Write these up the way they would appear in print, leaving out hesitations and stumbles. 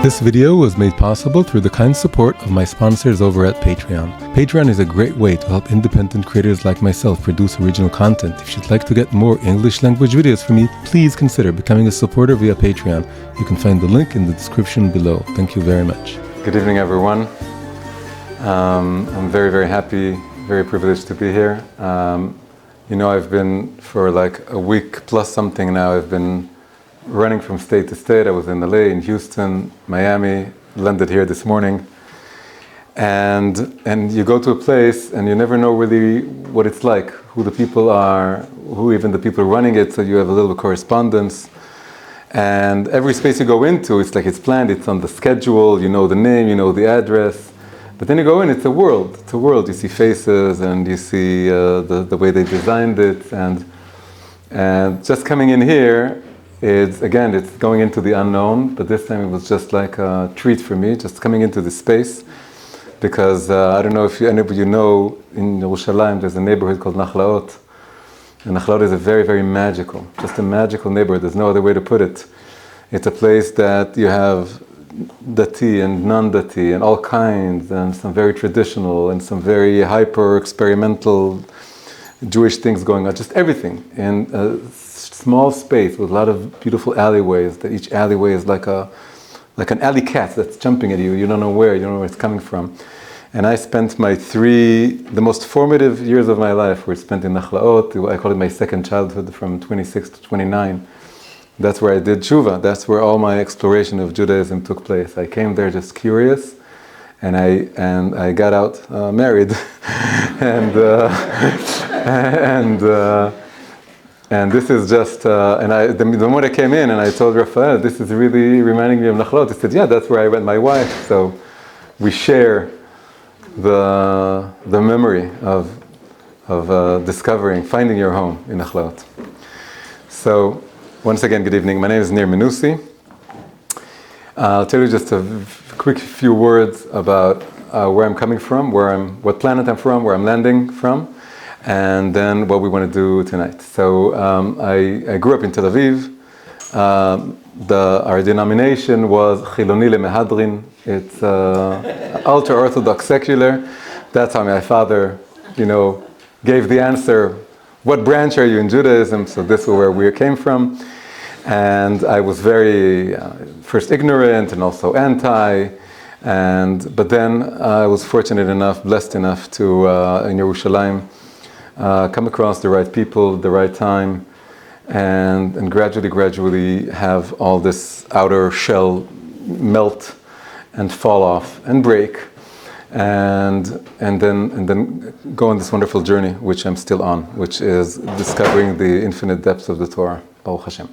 This video was made possible through the kind support of my sponsors over at Patreon. Patreon is a great way to help independent creators like myself produce original content. If you'd like to get more English language videos from me, please consider becoming a supporter via Patreon. You can find the link in the description below. Thank you very much. Good evening, everyone. I'm very, very happy, very privileged to be here. I've been for like a week plus something now, I've been running from state to state. I was in LA, in Houston, Miami, landed here this morning. And you go to a place and you never know really what it's like, who the people are, who even the people running it, so you have a little correspondence. And every space you go into, it's like it's planned, it's on the schedule, you know the name, you know the address. But then you go in, it's a world. It's a world. You see faces and you see the way they designed it. And just coming in here, it's going into the unknown, but this time it was just like a treat for me, just coming into this space. Because I don't know if anybody know, in Yerushalayim there's a neighborhood called Nachlaot. And Nachlaot is a very, very magical, just a magical neighborhood. There's no other way to put it. It's a place that you have dati and non-dati and all kinds, and some very traditional and some very hyper-experimental Jewish things going on, just everything. In a small space with a lot of beautiful alleyways, that each alleyway is like an alley cat that's jumping at you. You don't know where it's coming from. And I spent the most formative years of my life were spent in Nachlaot. I call it my second childhood, from 26 to 29. That's where I did tshuva. That's where all my exploration of Judaism took place. I came there just curious, and I got out married, and this is just the moment I came in and I told Raphael, this is really reminding me of Nachlaot. He said, yeah, that's where I met my wife. So we share the memory of finding your home in Nachlaot. So once again, good evening. My name is Nir Menussi. I'll tell you just a quick few words about where I'm coming from, what planet I'm from, where I'm landing from, and then what we want to do tonight. So I grew up in Tel Aviv. Our denomination was Chiloni LeMehadrin. It's ultra-Orthodox secular. That's how my father, gave the answer, what branch are you in Judaism? So this is where we came from. And I was very, first ignorant and also anti. But then I was blessed enough to, in Yerushalayim, come across the right people, the right time, and gradually have all this outer shell melt and fall off and break, and then go on this wonderful journey, which I'm still on, which is discovering the infinite depths of the Torah, Baruch Hashem.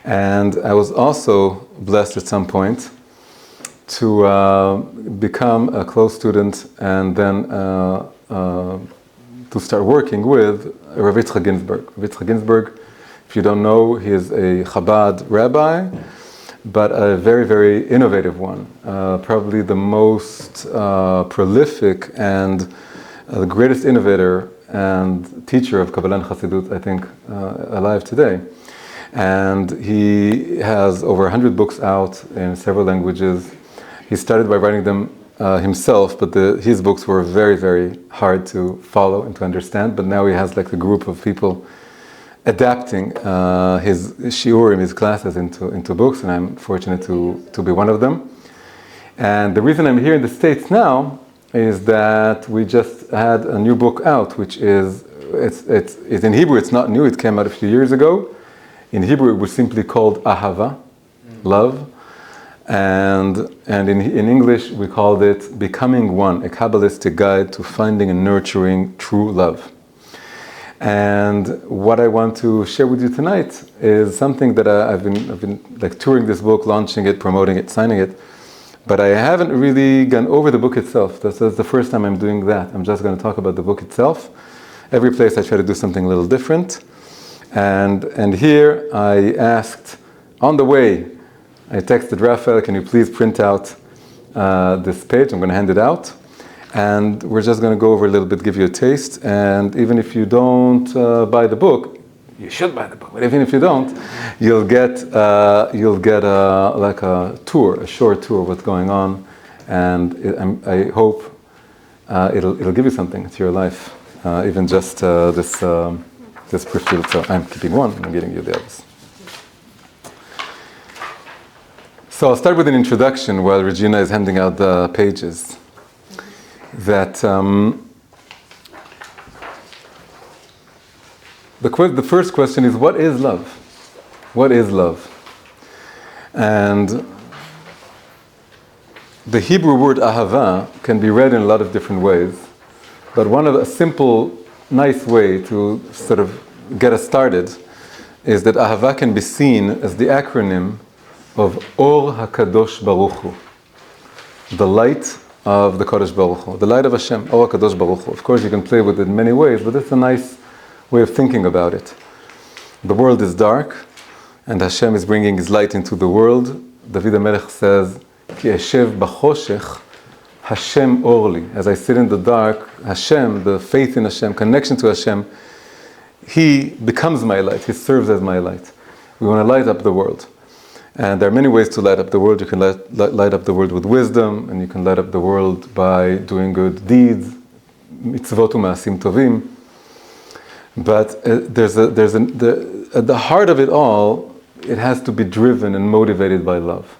And I was also blessed at some point to become a close student, and then to start working with Rav Yitzchak Ginsburg. Rav Yitzchak Ginsburg, if you don't know, he is a Chabad rabbi, but a very, very innovative one. Probably the most prolific and the greatest innovator and teacher of Kabbalah and Chassidut, I think, alive today. And he has over 100 books out in several languages. He started by writing them himself, but his books were very, very hard to follow and to understand. But now he has like a group of people adapting his shiurim, his classes into books, and I'm fortunate to be one of them. And the reason I'm here in the States now is that we just had a new book out, which it's in Hebrew. It's not new. It came out a few years ago. In Hebrew, it was simply called Ahava, love. And in English, we called it Becoming One, a Kabbalistic guide to finding and nurturing true love. And what I want to share with you tonight is something that I've been like touring this book, launching it, promoting it, signing it, but I haven't really gone over the book itself. That's the first time I'm doing that. I'm just going to talk about the book itself. Every place I try to do something a little different. And here I asked, on the way, I texted Raphael, can you please print out this page? I'm going to hand it out. And we're just going to go over a little bit, give you a taste. And even if you don't buy the book, you should buy the book. But even if you don't, you'll get like a tour, a short tour of what's going on, and I hope it'll give you something to your life, even just this prefill. So I'm keeping one, I'm giving you the others. So I'll start with an introduction while Regina is handing out the pages. That the first question is, what is love? What is love? And the Hebrew word ahava can be read in a lot of different ways, but a simple, nice way to sort of get us started is that ahava can be seen as the acronym of Or HaKadosh Baruch Hu, the light of the Kadosh Baruch Hu, the light of Hashem, Or HaKadosh Baruch Hu. Of course, you can play with it in many ways, but it's a nice way of thinking about it. The world is dark, and Hashem is bringing His light into the world. David HaMelech says, Ki eshev b'choshech, Hashem orli. As I sit in the dark, Hashem, the faith in Hashem, connection to Hashem, He becomes my light. He serves as my light. We want to light up the world. And there are many ways to light up the world. You can light up the world with wisdom, and you can light up the world by doing good deeds, mitzvot u'ma'asim tovim. But at the heart of it all, it has to be driven and motivated by love.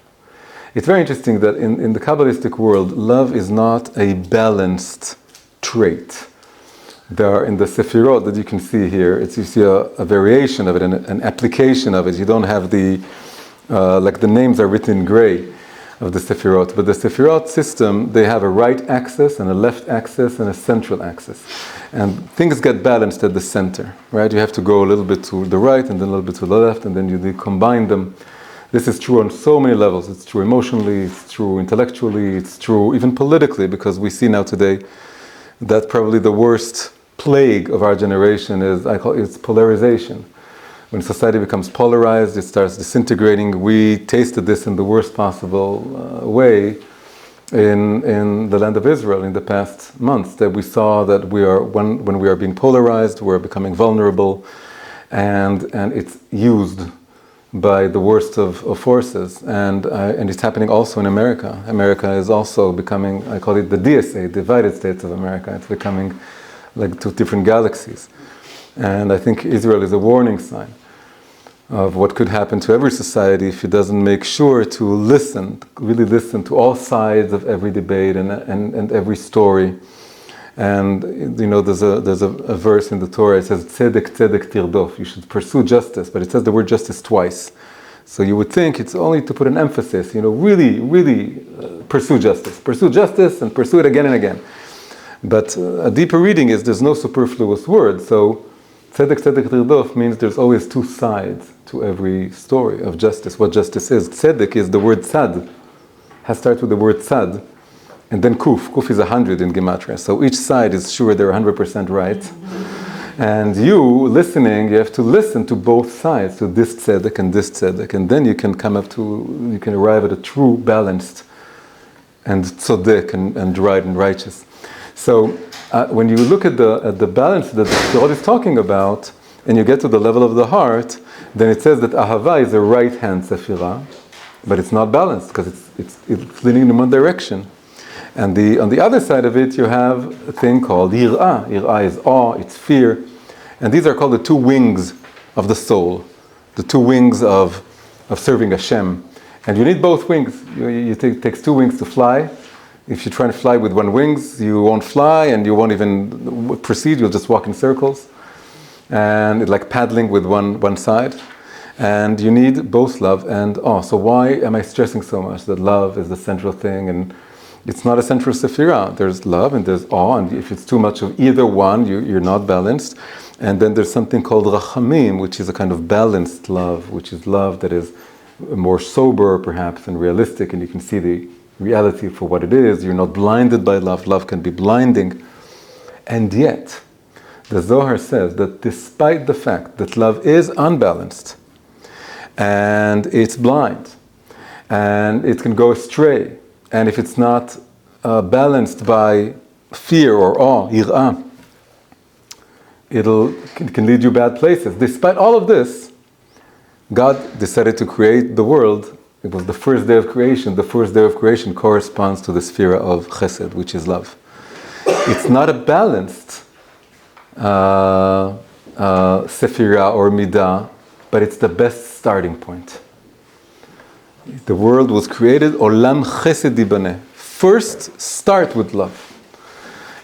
It's very interesting that in the Kabbalistic world, love is not a balanced trait. There are, in the Sephirot that you can see here, you see a variation of it, an application of it. You don't have like the names are written in gray of the Sephirot, but the Sephirot system, they have a right axis and a left axis and a central axis. And things get balanced at the center, right? You have to go a little bit to the right and then a little bit to the left, and then you combine them. This is true on so many levels. It's true emotionally, it's true intellectually, it's true even politically, because we see now today that probably the worst plague of our generation is polarization. When society becomes polarized, it starts disintegrating. We tasted this in the worst possible way in the land of Israel in the past months, that we saw that when we are being polarized, we're becoming vulnerable, and it's used by the worst of forces, and it's happening also in America. America is also becoming, I call it the DSA, Divided States of America. It's becoming like two different galaxies. And I think Israel is a warning sign of what could happen to every society if it doesn't make sure to really listen to all sides of every debate and every story. And there's a verse in the Torah. It says tzedek tzedek tirdof. You should pursue justice, but it says the word justice twice. So you would think it's only to put an emphasis. Really pursue justice, and pursue it again and again. But a deeper reading is there's no superfluous word. So tzedek tzedek tirdof means there's always two sides to every story of justice. What justice is? Tzedek is the word tzad. Has started with the word tzad. And then kuf. Kuf is 100 in Gematria. So each side is sure they're 100% right. And you, listening, you have to listen to both sides, to this tzedek and this tzedek. And then you can arrive at a true, balanced, and tzodek, and right and righteous. So when you look at the balance that the Torah is talking about, and you get to the level of the heart, then it says that ahava is a right-hand sephirah, but it's not balanced, because it's leaning in one direction. And on the other side of it, you have a thing called yir'ah. Yir'ah is awe, it's fear. And these are called the two wings of the soul, the two wings of serving Hashem. And you need both wings. It takes two wings to fly. If you try to fly with one wings, you won't fly, and you won't even proceed, you'll just walk in circles. And it's like paddling with one side. And you need both love and awe. So why am I stressing so much that love is the central thing? And it's not a central sephirah. There's love and there's awe, and if it's too much of either one, you're not balanced. And then there's something called rachamim, which is a kind of balanced love, which is love that is more sober, perhaps, and realistic, and you can see the reality for what it is. You're not blinded by love. Love can be blinding. And yet, the Zohar says that despite the fact that love is unbalanced, and it's blind, and it can go astray, and if it's not balanced by fear or awe, yir'ah, it can lead you bad places. Despite all of this, God decided to create the world. It was the first day of creation. The first day of creation corresponds to the sphere of chesed, which is love. It's not a balanced sephira or midah, but it's the best starting point. The world was created, olam chesed yibaneh. First, start with love.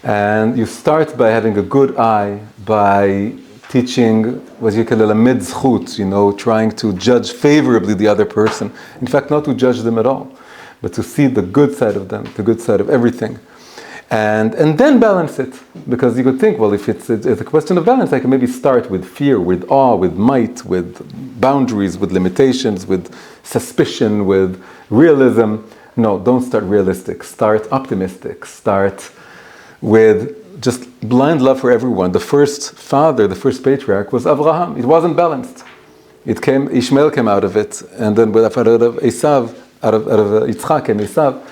And you start by having a good eye, by teaching what you call lamed zchut, trying to judge favorably the other person. In fact, not to judge them at all, but to see the good side of them, the good side of everything. And then balance it. Because you could think, well, if it's a question of balance, I can maybe start with fear, with awe, with might, with boundaries, with limitations, with suspicion, with realism. No, don't start realistic. Start optimistic. Start with just blind love for everyone. The first father, the first patriarch was Abraham. It wasn't balanced. Ishmael came out of it, and then out of Esav, out of Yitzchak came Esav.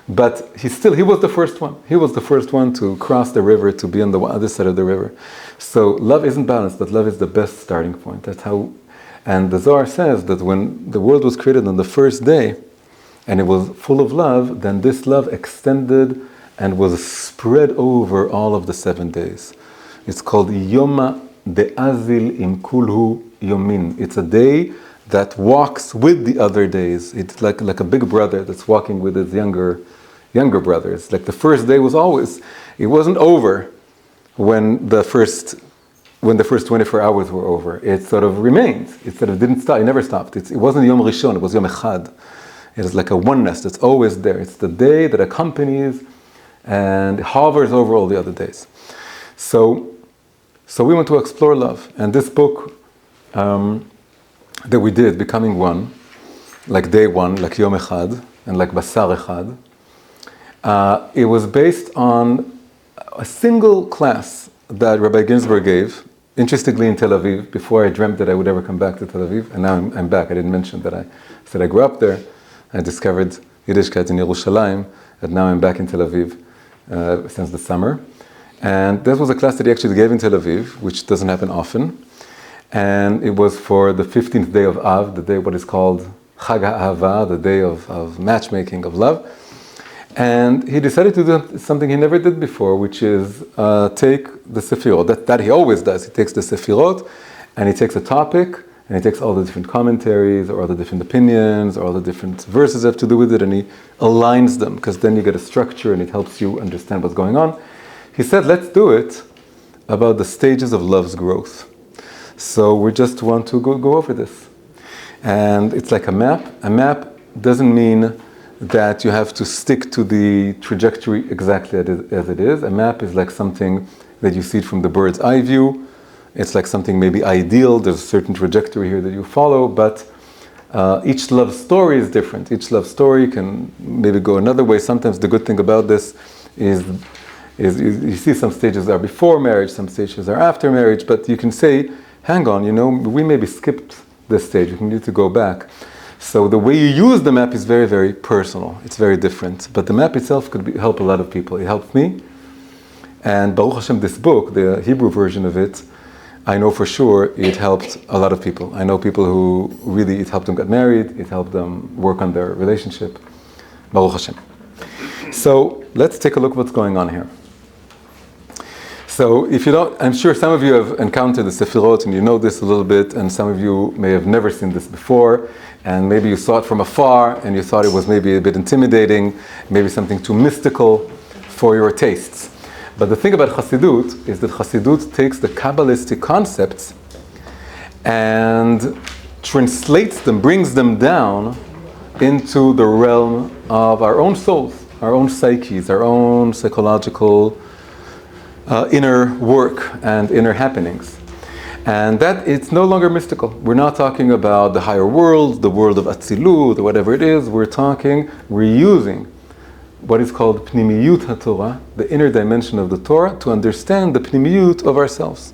But he was the first one. He was the first one to cross the river, to be on the other side of the river. So love isn't balanced, but love is the best starting point. That's how, and the Zohar says that when the world was created on the first day, and it was full of love, then this love extended and was spread over all of the 7 days. It's called Yoma De'azil Im Kulhu Yomin. It's a day that walks with the other days. It's like a big brother that's walking with his younger brothers. Like the first day it wasn't over when the first 24 hours were over. It sort of remained. It sort of didn't stop. It never stopped. It wasn't Yom Rishon. It was Yom Echad. It is like a oneness that's always there. It's the day that accompanies and hovers over all the other days. So we want to explore love. And this book that we did, Becoming One, like day one, like Yom Echad, and like Basar Echad, it was based on a single class that Rabbi Ginsburg gave, interestingly in Tel Aviv, before I dreamt that I would ever come back to Tel Aviv, and now I'm back. I didn't mention that I said I grew up there. I discovered Yiddishkeit in Yerushalayim, and now I'm back in Tel Aviv since the summer. And that was a class that he actually gave in Tel Aviv, which doesn't happen often. And it was for the 15th day of Av, the day what is called Chag HaAhava, the day of matchmaking, of love. And he decided to do something he never did before, which is take the Sephirot. That he always does. He takes the Sephirot, and he takes a topic, and he takes all the different commentaries, or all the different opinions, or all the different verses that have to do with it, and he aligns them, because then you get a structure, and it helps you understand what's going on. He said, let's do it about the stages of love's growth. So we just want to go over this. And it's like a map. A map doesn't mean that you have to stick to the trajectory exactly as it is. A map is like something that you see it from the bird's eye view. It's like something maybe ideal. There's a certain trajectory here that you follow, but each love story is different. Each love story can maybe go another way. Sometimes the good thing about this is you see some stages are before marriage, some stages are after marriage, but you can say, hang on, we maybe skipped this stage. We need to go back. So the way you use the map is very, very personal. It's very different. But the map itself could help a lot of people. It helped me. And Baruch Hashem, this book, the Hebrew version of it, I know for sure it helped a lot of people. I know people who really, it helped them get married. It helped them work on their relationship. Baruch Hashem. So let's take a look at what's going on here. So if you don't, I'm sure some of you have encountered the Sephirot and you know this a little bit, and some of you may have never seen this before, and maybe you saw it from afar and you thought it was maybe a bit intimidating, maybe something too mystical for your tastes. But the thing about Chassidut is that Chassidut takes the Kabbalistic concepts and translates them, brings them down into the realm of our own souls, our own psyches, our own psychological inner work and inner happenings. And that it's no longer mystical. We're not talking about the higher world, the world of Atzilut, or whatever it is. We're using what is called Pnimiyut HaTorah, the inner dimension of the Torah, to understand the Pnimiyut of ourselves.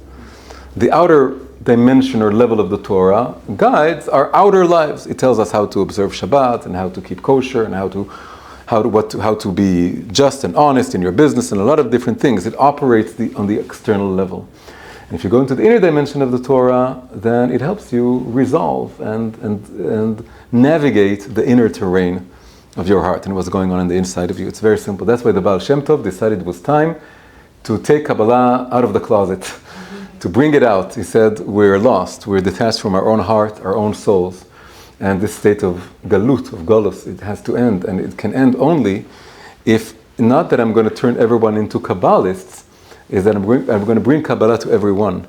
The outer dimension or level of the Torah guides our outer lives. It tells us how to observe Shabbat and how to keep kosher and how to be just and honest in your business and a lot of different things. It operates on the external level. And if you go into the inner dimension of the Torah, then it helps you resolve and navigate the inner terrain of your heart and what's going on the inside of you. It's very simple. That's why the Baal Shem Tov decided it was time to take Kabbalah out of the closet, to bring it out. He said, we're lost, we're detached from our own heart, our own souls. And this state of galut, of golus, it has to end. And it can end only if, not that I'm going to turn everyone into Kabbalists, is that I'm going to bring Kabbalah to everyone.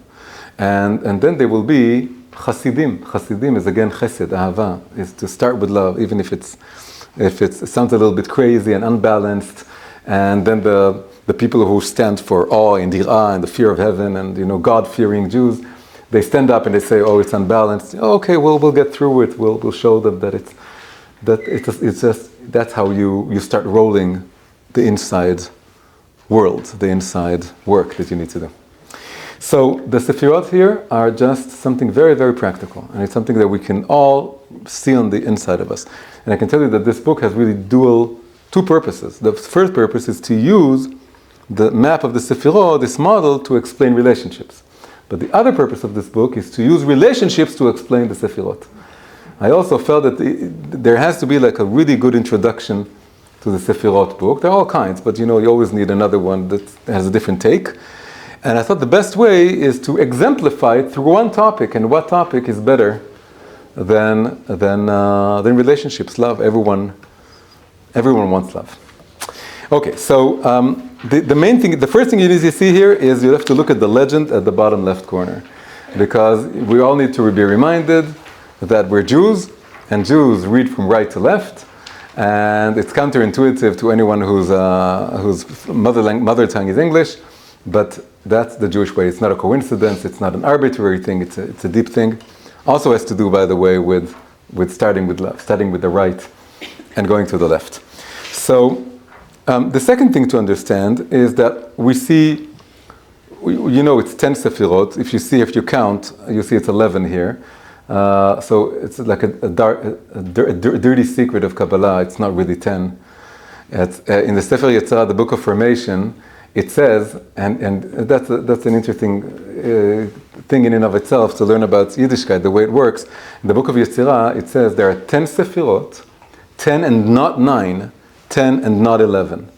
And then there will be Chassidim. Chassidim is again chesed, ahava, is to start with love, even if it sounds a little bit crazy and unbalanced. And then the people who stand for awe and dirah and the fear of heaven and God-fearing Jews, they stand up and they say, "Oh, it's unbalanced." Okay, we'll get through it. We'll show them that it's just that's how you start rolling the inside world, the inside work that you need to do. So the Sephirot here are just something very, very practical, and it's something that we can all see on the inside of us. And I can tell you that this book has really two purposes. The first purpose is to use the map of the Sephirot, this model, to explain relationships. But the other purpose of this book is to use relationships to explain the Sephirot. I also felt that there has to be like a really good introduction to the Sephirot book. There are all kinds, but you always need another one that has a different take. And I thought the best way is to exemplify it through one topic. And what topic is better than relationships, love? Everyone wants love. Okay, so the first thing you need to see here is you have to look at the legend at the bottom left corner, because we all need to be reminded that we're Jews, and Jews read from right to left, and it's counterintuitive to anyone whose mother tongue is English, but that's the Jewish way. It's not a coincidence. It's not an arbitrary thing. It's a deep thing. Also has to do, by the way, with starting with left, starting with the right, and going to the left. So the second thing to understand is that we see, it's 10 Sephirot. If you count, you see it's 11 here. So it's like a dirty secret of Kabbalah. It's not really 10. In the Sefer Yetzirah, the Book of Formation, it says, and that's an interesting thing in and of itself to learn about Yiddishkeit, the way it works. In the Book of Yetzirah, it says there are 10 Sephirot, 10 and not 9, 10 and not 11.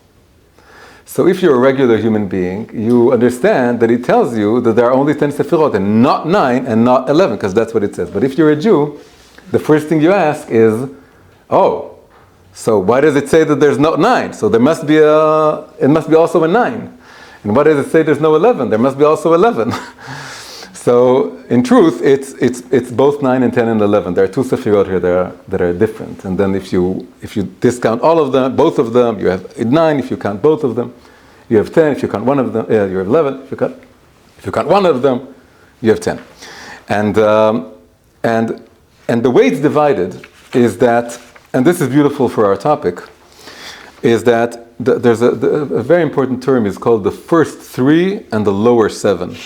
So if you're a regular human being, you understand that it tells you that there are only 10 Sephirot and not 9 and not 11, because that's what it says. But if you're a Jew, the first thing you ask is, so why does it say that there's not 9? So it must be also a 9. And why does it say there's no 11? There must be also 11. So in truth, it's both 9 and 10 and 11. There are two Sephirot here that are different. And then if you discount all of them, both of them, you have 9. If you count both of them, you have 10. If you count one of them, you have 11. If you count one of them, you have 10. And the way it's divided is that, and this is beautiful for our topic, is that there's a very important term is called the first 3 and the lower 7.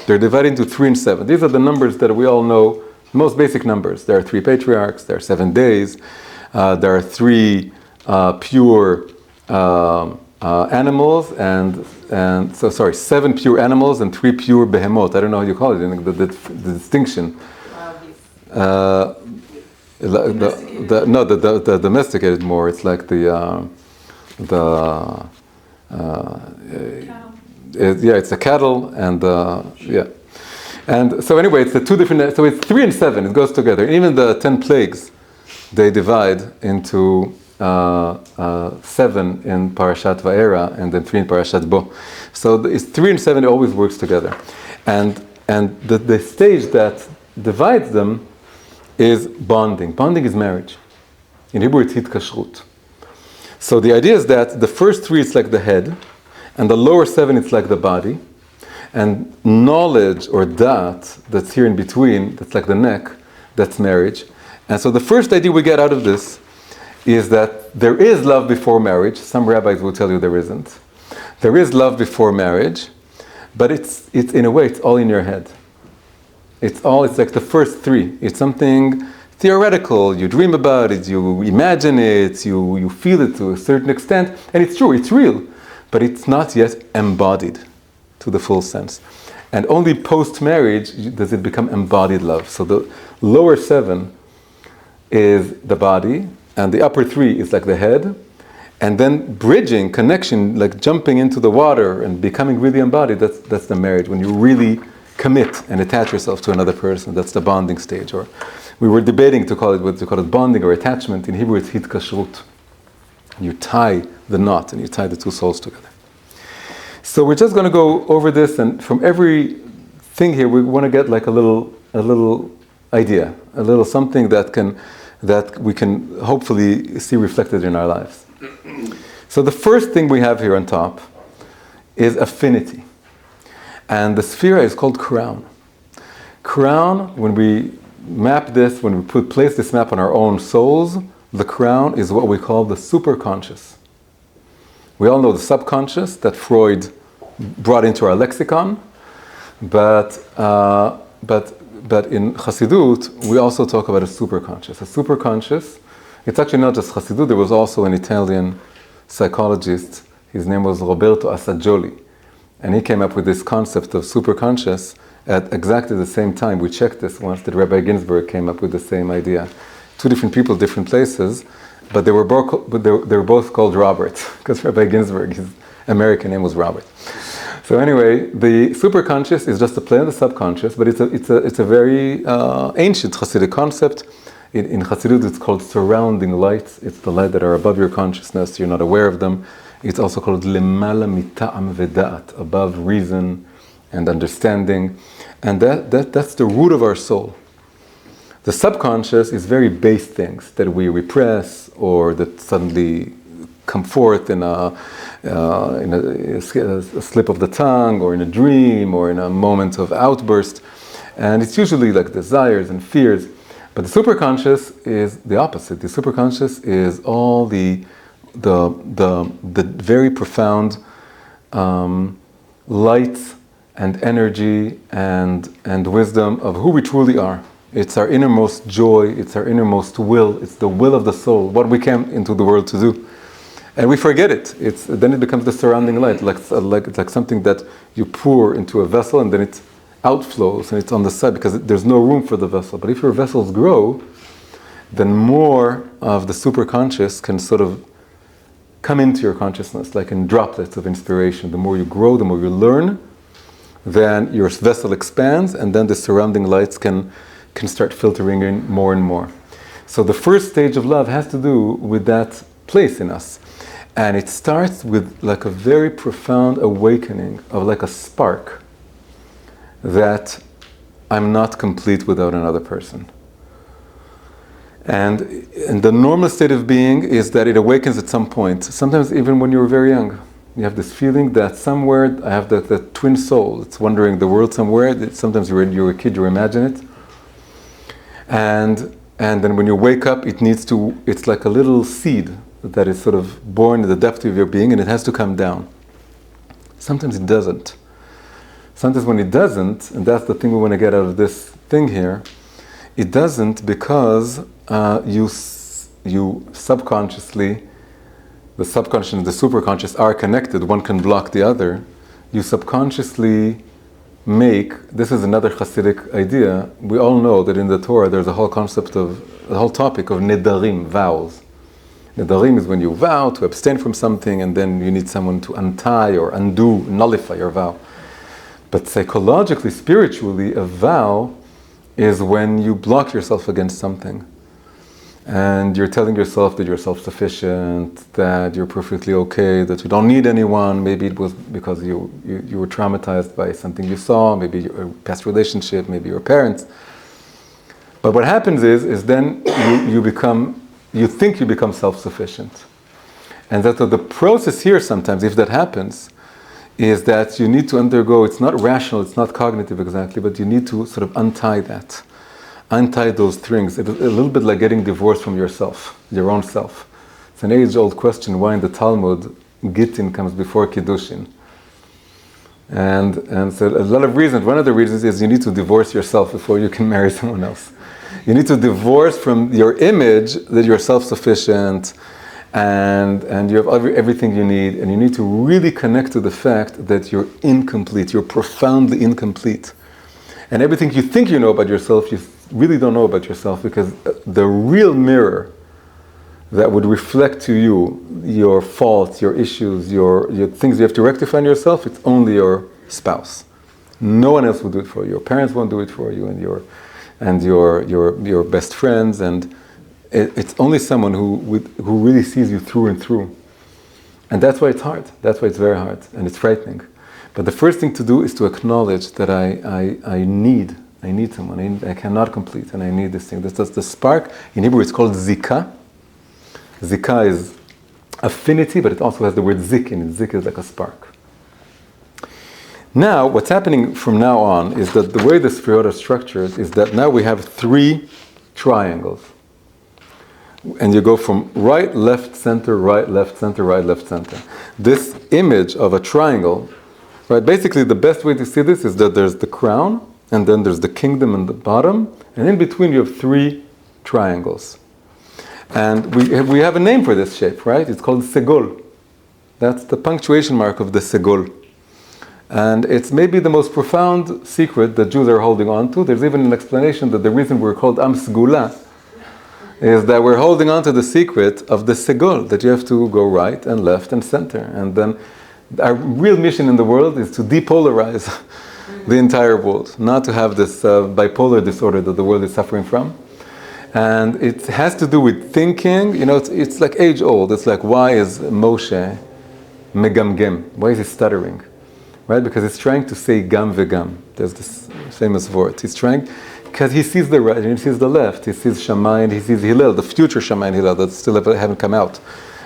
They're divided into 3 and 7. These are the numbers that we all know, most basic numbers. There are 3 patriarchs, there are 7 days, there are 3 pure animals, and 7 pure animals and 3 pure behemoth. I don't know how you call it, the distinction. The domesticated more. It's like it's the cattle and and so anyway, it's the two different. So it's 3 and 7. It goes together. And even the 10 plagues, they divide into 7 in Parashat Va'era and then 3 in Parashat Bo. So it's 3 and 7. It always works together, and the stage that divides them is bonding. Bonding is marriage. In Hebrew, it's hitkashrut. So the idea is that the first 3 is like the head, and the lower 7 it's like the body, and knowledge or dat that's here in between, that's like the neck, that's marriage. And so the first idea we get out of this is that there is love before marriage. Some rabbis will tell you there isn't. There is love before marriage, but it's in a way it's all in your head. It's like the first 3. It's something theoretical. You dream about it, you imagine it, you feel it to a certain extent, and it's true, it's real, but it's not yet embodied to the full sense. And only post-marriage does it become embodied love. So the lower 7 is the body, and the upper 3 is like the head. And then bridging, connection, like jumping into the water and becoming really embodied, that's the marriage. When you really commit and attach yourself to another person, that's the bonding stage. Or we were debating to call it bonding or attachment. In Hebrew, it's hitkashrut. You tie the knot and you tie the two souls together. So we're just going to go over this, and from every thing here, we want to get like a little idea, a little something that we can hopefully see reflected in our lives. So the first thing we have here on top is affinity. And the Sephirot is called crown. Crown, when we map this, when we place this map on our own souls, the crown is what we call the superconscious. We all know the subconscious that Freud brought into our lexicon, but in Chassidut, we also talk about a superconscious. A superconscious, it's actually not just Chassidut, there was also an Italian psychologist, his name was Roberto Assagioli, and he came up with this concept of superconscious at exactly the same time. We checked this once, that Rabbi Ginsburg came up with the same idea. 2 different people, different places, but they were both called Robert, because Rabbi Ginsburg, his American name was Robert. So anyway, the superconscious is just a play on the subconscious, but it's a very ancient Hasidic concept. In Chassidut, it's called surrounding lights. It's the light that are above your consciousness, you're not aware of them. It's also called lemala mita'am ve'da'at, above reason and understanding. And that's the root of our soul. The subconscious is very base things that we repress, or that suddenly come forth in a slip of the tongue, or in a dream, or in a moment of outburst. And it's usually like desires and fears. But the superconscious is the opposite. The superconscious is all the very profound light and energy and wisdom of who we truly are. It's our innermost joy, it's our innermost will, it's the will of the soul, what we came into the world to do. And we forget it. Then it becomes the surrounding light, it's like something that you pour into a vessel and then it outflows and it's on the side because there's no room for the vessel. But if your vessels grow, then more of the superconscious can sort of come into your consciousness, like in droplets of inspiration. The more you grow, the more you learn, then your vessel expands, and then the surrounding lights can start filtering in more and more. So the first stage of love has to do with that place in us. And it starts with like a very profound awakening of like a spark that I'm not complete without another person. And the normal state of being is that it awakens at some point, sometimes even when you're very young. You have this feeling that somewhere I have the twin soul. It's wandering the world somewhere. Sometimes you're a kid, you imagine it. And then when you wake up, it's like a little seed that is sort of born in the depth of your being, and it has to come down. Sometimes it doesn't. Sometimes when it doesn't, and that's the thing we want to get out of this thing here, it doesn't because you subconsciously, the subconscious and the superconscious are connected, one can block the other. You subconsciously this is another Hasidic idea. We all know that in the Torah there's a whole topic of nedarim, vows. Nedarim is when you vow to abstain from something and then you need someone to untie or undo, nullify your vow. But psychologically, spiritually, a vow is when you block yourself against something. And you're telling yourself that you're self-sufficient, that you're perfectly okay, that you don't need anyone. Maybe it was because you were traumatized by something you saw, maybe a past relationship, maybe your parents. But what happens is then you think you become self-sufficient. And that the process here sometimes, if that happens, is that you need to undergo, it's not rational, it's not cognitive exactly, but you need to sort of untie those strings. It's a little bit like getting divorced from yourself, your own self. It's an age-old question why in the Talmud Gittin comes before Kiddushin. And so a lot of reasons, one of the reasons is you need to divorce yourself before you can marry someone else. You need to divorce from your image that you're self-sufficient and you have everything you need, and you need to really connect to the fact that you're incomplete, you're profoundly incomplete. And everything you think you know about yourself, you really don't know about yourself, because the real mirror that would reflect to you your faults, your issues, your things you have to rectify in yourself, it's only your spouse. No one else will do it for you. Your parents won't do it for you, and your best friends, and it's only someone who really sees you through and through. And that's why it's hard. That's why it's very hard, and it's frightening. But the first thing to do is to acknowledge that I need someone. I cannot complete, and I need this thing. That's the spark. In Hebrew, it's called zika. Zika is affinity, but it also has the word zik in it. Zik is like a spark. Now, what's happening from now on is that the way the Sephirot are structured is that now we have 3 triangles. And you go from right, left, center, right, left, center, right, left, center. This image of a triangle, right? Basically, the best way to see this is that there's the crown, and then there's the kingdom in the bottom, and in between you have 3 triangles. And we have a name for this shape, right? It's called segol. That's the punctuation mark of the segol. And it's maybe the most profound secret that Jews are holding on to. There's even an explanation that the reason we're called Am Segula is that we're holding on to the secret of the segol, that you have to go right and left and center. And then our real mission in the world is to depolarize the entire world, not to have this bipolar disorder that the world is suffering from. And it has to do with thinking. You know, it's like age old. It's like, why is Moshe megamgem? Why is he stuttering? Right? Because he's trying to say gam vegam. There's this famous word. He's trying, because he sees the right and he sees the left. He sees Shammai and he sees Hillel, the future Shammai and Hillel that still haven't come out.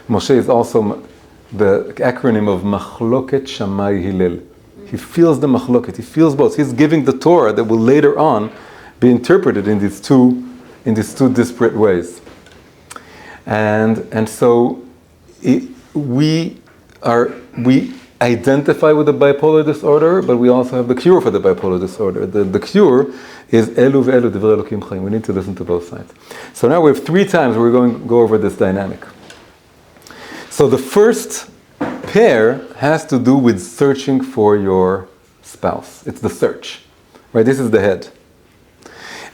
Moshe is also the acronym of Machloket Shammai Hillel. He feels the machloket. He feels both. He's giving the Torah that will later on be interpreted in these two disparate ways. And so we identify with the bipolar disorder, but we also have the cure for the bipolar disorder. The cure is Elu ve'elu divrei Elokim chaim. We need to listen to both sides. So now we have 3 times we're going to go over this dynamic. So the first pair has to do with searching for your spouse. It's the search, right? This is the head.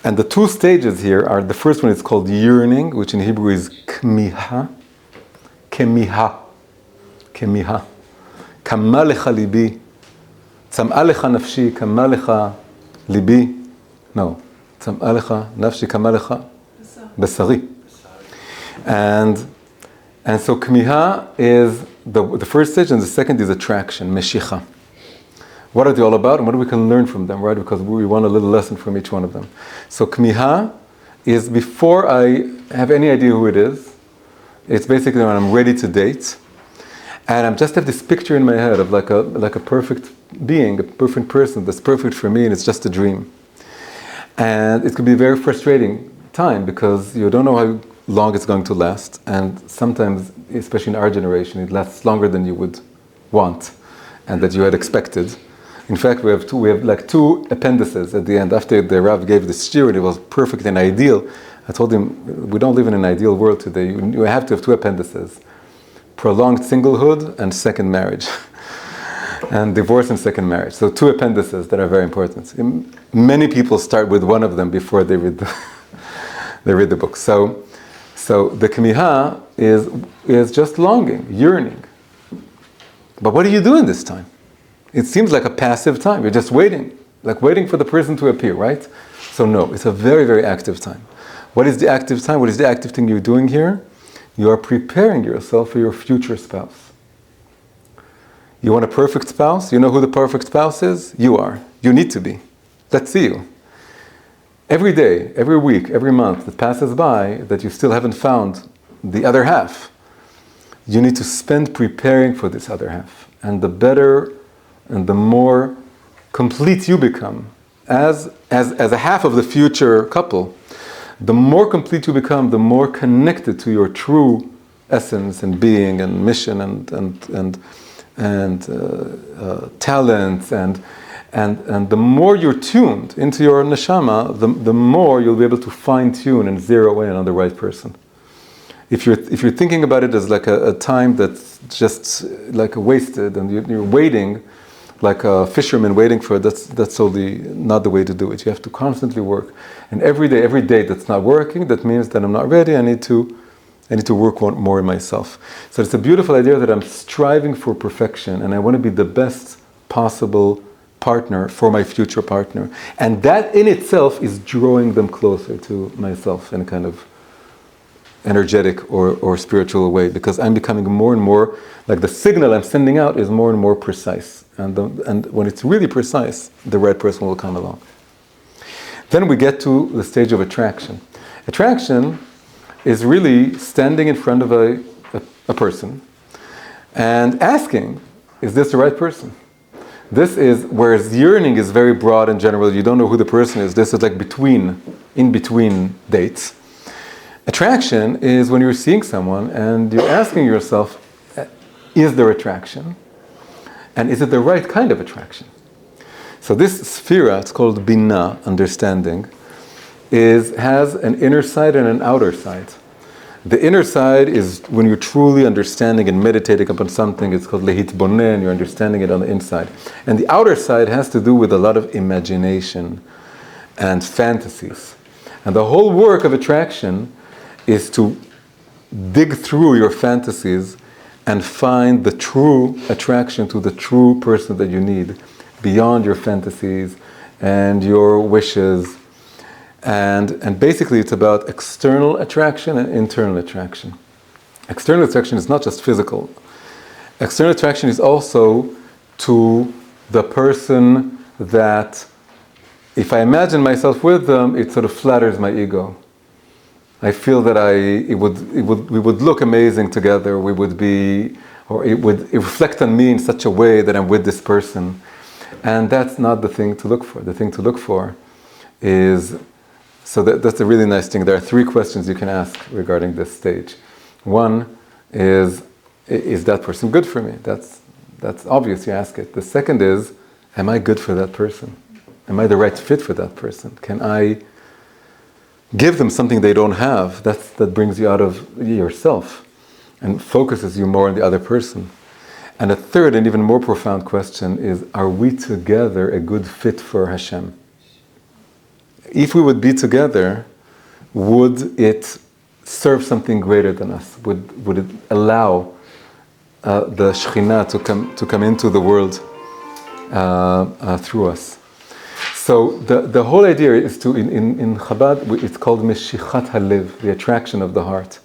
And the 2 stages here are, the first one is called yearning, which in Hebrew is kmiha. Kama lecha libi, tzam'a lecha nafshi, kama lecha libi. No, tzam'a lecha nafshi, kama lecha basari. And so kmiha is the first stage, and the second is attraction, meshicha. What are they all about, and what we can learn from them, right? Because we want a little lesson from each one of them. So kmiha is before I have any idea who it is. It's basically when I'm ready to date. And I just have this picture in my head of like a perfect being, a perfect person that's perfect for me, and it's just a dream. And it could be a very frustrating time because you don't know how long it's going to last. And sometimes, especially in our generation, it lasts longer than you would want and that you had expected. In fact, we have 2 appendices at the end. After the Rav gave the shiur and it was perfect and ideal, I told him, we don't live in an ideal world today. You have to have 2 appendices. Prolonged singlehood and second marriage. And divorce and second marriage. So 2 appendices that are very important. Many people start with one of them before they read the book. So the kmiha is just longing, yearning. But what do you do in this time? It seems like a passive time. You're just waiting, like waiting for the person to appear, right? So no, it's a very, very active time. What is the active time? What is the active thing you're doing here? You are preparing yourself for your future spouse. You want a perfect spouse? You know who the perfect spouse is? You are. You need to be. Let's see you. Every day, every week, every month that passes by that you still haven't found the other half, you need to spend preparing for this other half. And the better and the more complete you become as a half of the future couple, the more complete you become, the more connected to your true essence and being and mission and talents and the more you're tuned into your neshama, the more you'll be able to fine tune and zero in on the right person. if you're thinking about it as like a time that's just like wasted, and you're waiting, like a fisherman waiting for it, that's totally not the way to do it. You have to constantly work, and every day that's not working, that means that I'm not ready. I need to work more in myself. So it's a beautiful idea that I'm striving for perfection, and I want to be the best possible partner for my future partner, and that in itself is drawing them closer to myself in a kind of energetic or spiritual way, because I'm becoming more and more, like the signal I'm sending out is more and more precise, and when it's really precise, the right person will come along. Then we get to the stage of attraction. Attraction is really standing in front of a person and asking, is this the right person? This is, whereas yearning is very broad and general, you don't know who the person is, this is like in between dates. Attraction is when you're seeing someone and you're asking yourself, is there attraction? And is it the right kind of attraction? So this sphera, it's called Binah, understanding, has an inner side and an outer side. The inner side is when you're truly understanding and meditating upon something. It's called lehitbonen, you're understanding it on the inside. And the outer side has to do with a lot of imagination and fantasies. And the whole work of attraction is to dig through your fantasies and find the true attraction to the true person that you need, beyond your fantasies and your wishes. And basically it's about external attraction and internal attraction. External attraction is not just physical. External attraction is also to the person that, if I imagine myself with them, it sort of flatters my ego. I feel that we would look amazing together. We would be, or it would reflect on me in such a way that I'm with this person. And that's not the thing to look for. The thing to look for is, so that's a really nice thing. There are 3 questions you can ask regarding this stage. One is that person good for me? That's obvious, you ask it. The second is, am I good for that person? Am I the right fit for that person? Can I give them something they don't have? That brings you out of yourself and focuses you more on the other person. And a third and even more profound question is, are we together a good fit for Hashem? If we would be together, would it serve something greater than us? Would it allow the Shekhinah to come into the world through us? So the whole idea is to, in Chabad, it's called Meshichat HaLev, the attraction of the heart.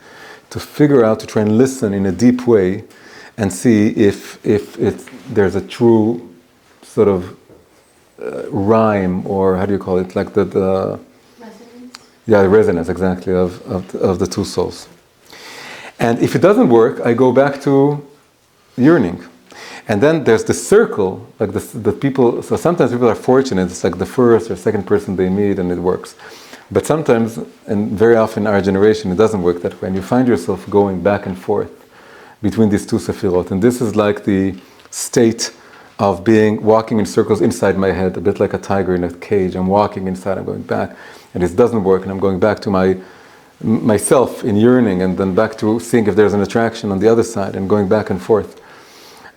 To figure out, to try and listen in a deep way and see if there's a true sort of rhyme, or how do you call it, like the resonance? Yeah, the resonance, exactly, of the two souls. And if it doesn't work, I go back to yearning. And then there's the circle, like the people, so sometimes people are fortunate, it's like the first or second person they meet and it works. But sometimes, and very often in our generation, it doesn't work that way, and you find yourself going back and forth between these two Sephirot. And this is like the state of walking in circles inside my head, a bit like a tiger in a cage. I'm walking inside, I'm going back, and this doesn't work, and I'm going back to myself in yearning, and then back to seeing if there's an attraction on the other side, and going back and forth.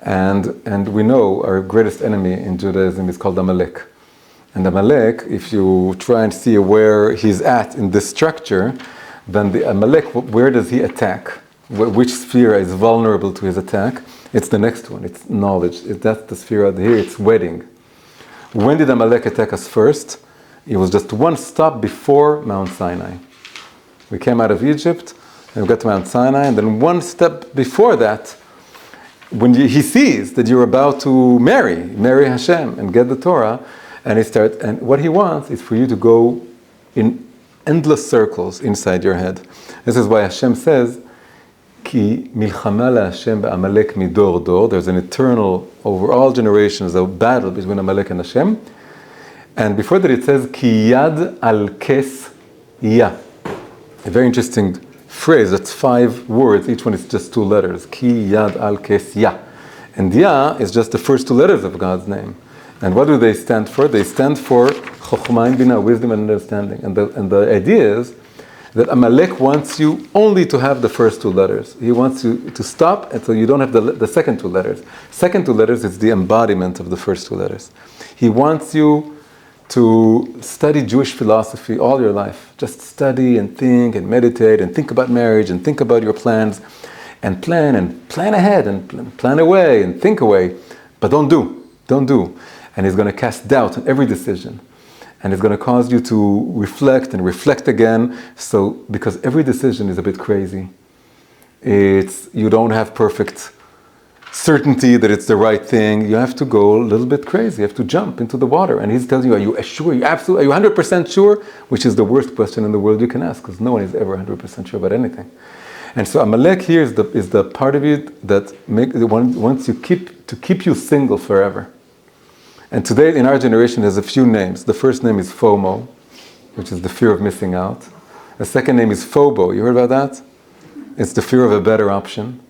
And we know our greatest enemy in Judaism is called Amalek. And Amalek, if you try and see where he's at in this structure, then the Amalek, where does he attack? Which sphere is vulnerable to his attack? It's the next one, it's knowledge. That's the sphere out here, it's wedding. When did Amalek attack us first? It was just one stop before Mount Sinai. We came out of Egypt, and we got to Mount Sinai, and then one step before that, when he sees that you're about to marry Hashem and get the Torah, and what he wants is for you to go in endless circles inside your head. This is why Hashem says, Ki milchama laHashem be'Amalek midor dor. There's an eternal, over all generations, a battle between Amalek and Hashem. And before that it says, Ki yad al kes ya. A very interesting phrase, that's 5 words, each one is just 2 letters. Ki yad al kes ya. And ya is just the first 2 letters of God's name. And what do they stand for? They stand for chokhmah and binah, wisdom and understanding. And the idea is that Amalek wants you only to have the first two letters. He wants you to stop until you don't have the second two letters. Second two letters is the embodiment of the first two letters. He wants you to study Jewish philosophy all your life. Just study and meditate and think about marriage and think about your plans and plan ahead and plan away and think away. But don't do. And he's going to cast doubt on every decision. And it's going to cause you to reflect and reflect again. So, because every decision is a bit crazy. You don't have perfect certainty that it's the right thing. You have to go a little bit crazy. You have to jump into the water. And he's telling you, are you sure? Are you 100% sure? Which is the worst question in the world you can ask, because no one is ever 100% sure about anything. And so Amalek here is the part of it that wants you to keep you single forever. And today in our generation there's a few names. The first name is FOMO, which is the fear of missing out. The second name is FOBO. You heard about that? It's the fear of a better option.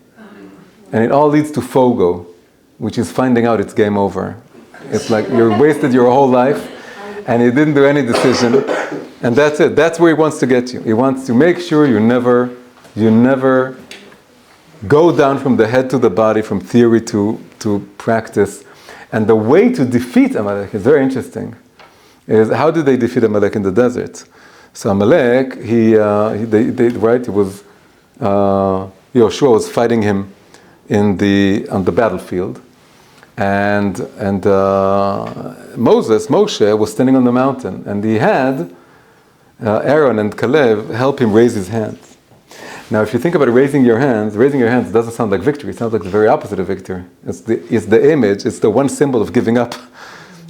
And it all leads to FOGO, which is finding out it's game over. It's like you're wasted your whole life and you didn't do any decision. And that's it. That's where he wants to get you. He wants to make sure you never go down from the head to the body, from theory to practice. And the way to defeat Amalek is very interesting. Is how did they defeat Amalek in the desert? So Amalek, Yoshua was fighting him on the battlefield, and Moshe was standing on the mountain, and he had Aaron and Caleb help him raise his hands. Now, if you think about raising your hands doesn't sound like victory. It sounds like the very opposite of victory. It's the image, it's the one symbol of giving up,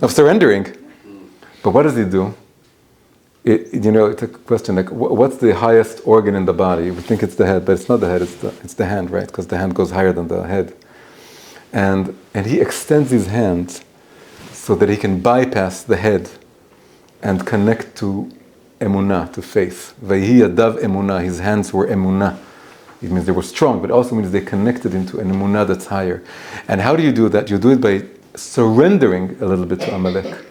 of surrendering. But what does he do? It's a question like, what's the highest organ in the body? You would think it's the head, but it's not the head, it's the hand, right? Because the hand goes higher than the head. And he extends his hand so that he can bypass the head and connect to emunah, to faith. Vayhi yadav emunah, his hands were emunah. It means they were strong, but also means they connected into an emunah that's higher. And how do you do that? You do it by surrendering a little bit to Amalek.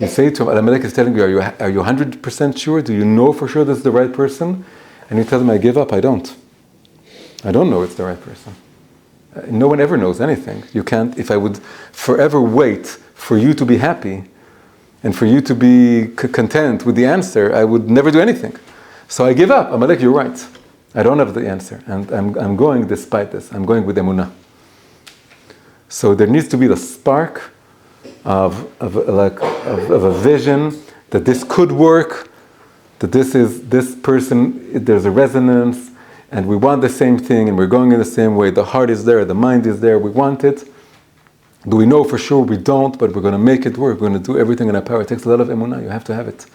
You say to him, Amalek is telling you, are you 100% sure? Do you know for sure this is the right person? And you tell him, I give up, I don't know it's the right person. No one ever knows anything. You can't, if I would forever wait for you to be happy, and for you to be content with the answer, I would never do anything. So I give up. Amalek, you're right. I don't have the answer. And I'm going despite this. I'm going with emunah. So there needs to be the spark of a vision that this could work, that this person, there's a resonance, and we want the same thing, and we're going in the same way. The heart is there, the mind is there, we want it. Do we know for sure? We don't, but we're going to make it work. We're going to do everything in our power. It takes a lot of emunah. You have to have it.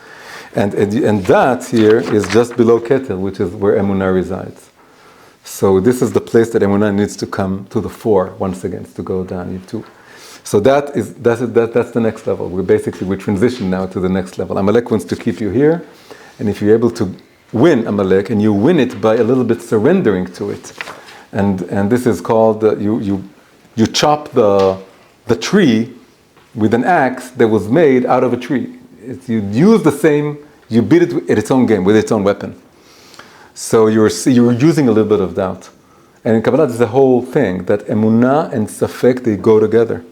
And that here is just below Keter, which is where emunah resides. So this is the place that emunah needs to come to the fore once again, to go down. So that's the next level. We transition now to the next level. Amalek wants to keep you here, and if you're able to win Amalek, and you win it by a little bit surrendering to it, and this is called you chop the tree with an axe that was made out of a tree. You beat it at its own game, with its own weapon. So you're using a little bit of doubt. And in Kabbalah, there's a whole thing, that emunah and safek, they go together.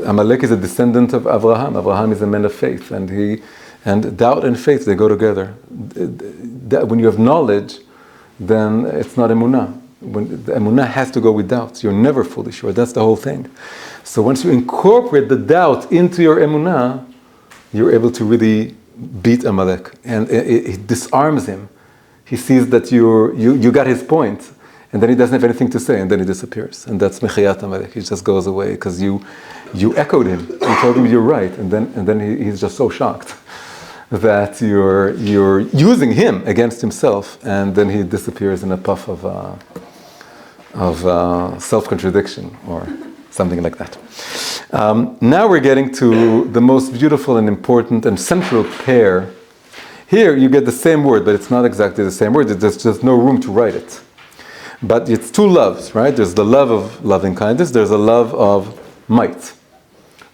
Amalek is a descendant of Abraham. Abraham is a man of faith, and doubt and faith, they go together. When you have knowledge, then it's not emunah. When the emunah has to go with doubt. You're never fully sure. That's the whole thing. So once you incorporate the doubt into your emunah, you're able to really beat Amalek, and it disarms him. He sees that you got his point, and then he doesn't have anything to say, and then he disappears. And that's mechiyat Amalek. He just goes away because you echoed him. You told him you're right, and then he's just so shocked that you're using him against himself, and then he disappears in a puff of self-contradiction or something like that. Now we're getting to the most beautiful and important and central pair. Here you get the same word, but it's not exactly the same word. There's just no room to write it. But it's two loves, right? There's the love of loving kindness. There's a love of might,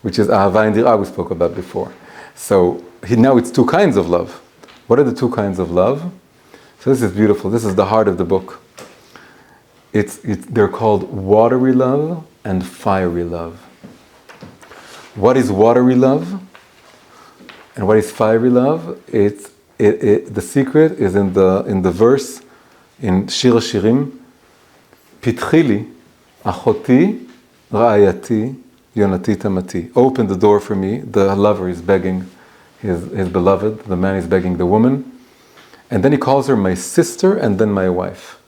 which is ahava and dirah we spoke about before. So now it's two kinds of love. What are the two kinds of love? So this is beautiful. This is the heart of the book. They're called watery love and fiery love. What is watery love? And what is fiery love? The secret is in the verse in Shir Hashirim, Pitchili, Achoti, Ra'ayati, Yonati Tamati. Open the door for me. The lover is begging his beloved. The man is begging the woman. And then he calls her my sister and then my wife.